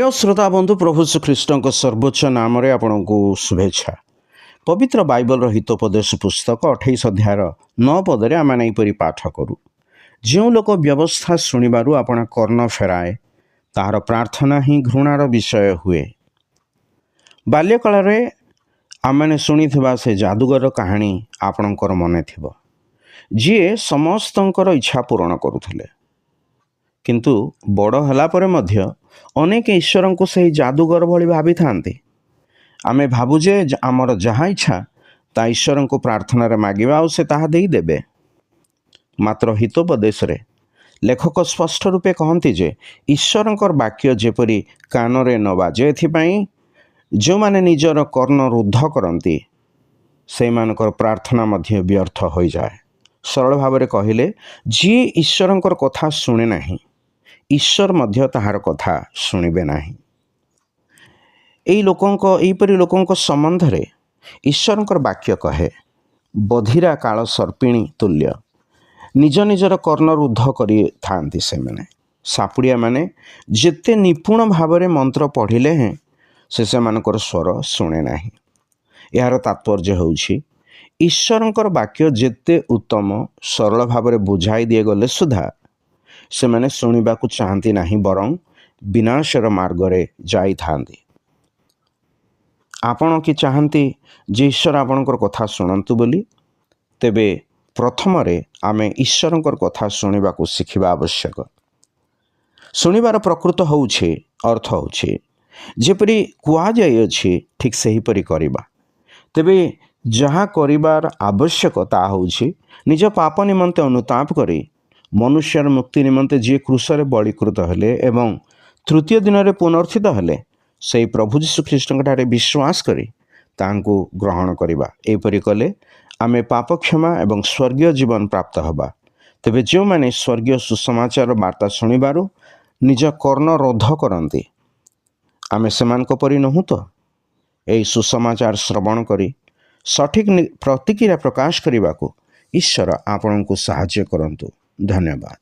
प्रिय श्रोता बंधु प्रभु श्रीकृष्ण सर्वोच्च नाम आपको शुभेच्छा। पवित्र बाइबल हितोपदेश पुस्तक 28 अध्याय 9 पदरे आम यहीपरि पाठ करूँ। जो लोक व्यवस्था शुणु आपण कर्ण फेराए तार प्रार्थना ही घृणार विषय हुए। बाल्यकाल आमने शुणी से जादूगर कहानी आपणकर मन थी जी समस्तंकर इच्छा पूरण करुले किंतु बड़ होला परे मध्य अनेक ईश्वर को सही जादूगर भली भावी थांती। आमे भावुजे आमर जहाँ इच्छा ता ईश्वर को प्रार्थना रे मागिबा और से ताहा देई देबे। मात्र हितोपदेश रे लेखक स्पष्ट रूपे कहती जे ईश्वरंकर वाक्य जेपरी कान रे न बाजे एथिपाई जो माने निजर कर्ण रुद्ध करती से मानकर प्रार्थना मध्य व्यर्थ हो जाए। सरल भाव कहले जी ईश्वरंकर कथा शुणे नाही ईश्वर मध्य ताहार कथा शुणिबे नाही। एहीपरि लोकों संबंध रे ईश्वरंकर वाक्य कहे बधिरा काल सर्पिणी तुल्य निज निजर कर्ण रुद्ध करी थांती। से माने सापुड़िया माने जेते निपुण भाव मंत्र पढ़िले हैं से मानकर स्वर शुणे नाही। यार तात्पर्य होउछि ईश्वरंकर वाक्य जेते उत्तम सरल भाव बुझाई दिए गले सुधा से माने शुणा चाहती नहीं बरं विनाशर मार्ग रे जाई थांती। आपण कि चाहती जे ईश्वर आपणकर कथा शुणु बोली तेबे प्रथम रे आमे ईश्वरंकर कथा शुणा शिखिबा आवश्यक। शुणिबार प्रकृत होउछि अर्थ होउछि जेपरि कुआ जाय अछि ठीक सेहीपरि करिबा। तेबे जहाँ करिबार आवश्यक ता होउछि निज पाप निमंते अनुताप करी मनुष्यर मुक्ति निमंते जी क्रूसरे बलिकृत हेले एवं तृतीय दिन में पुनर्थित हेले से प्रभु यीशु ख्रीष्ट ठारे विश्वास करी तांको ग्रहण करिबा। एपरि कले आमे पाप क्षमा एवं स्वर्गीय जीवन प्राप्त हबा। तेबे जो माने स्वर्गीय सुसमाचार वार्ता शुणिबारु निज कर्ण रोध करती आमे सेमानक परि नहु तो एई सुसमाचार श्रवण करी सठिक प्रतिक्रिया प्रकाश करने को ईश्वर आपन को साहाय्य करंतु। धन्यवाद।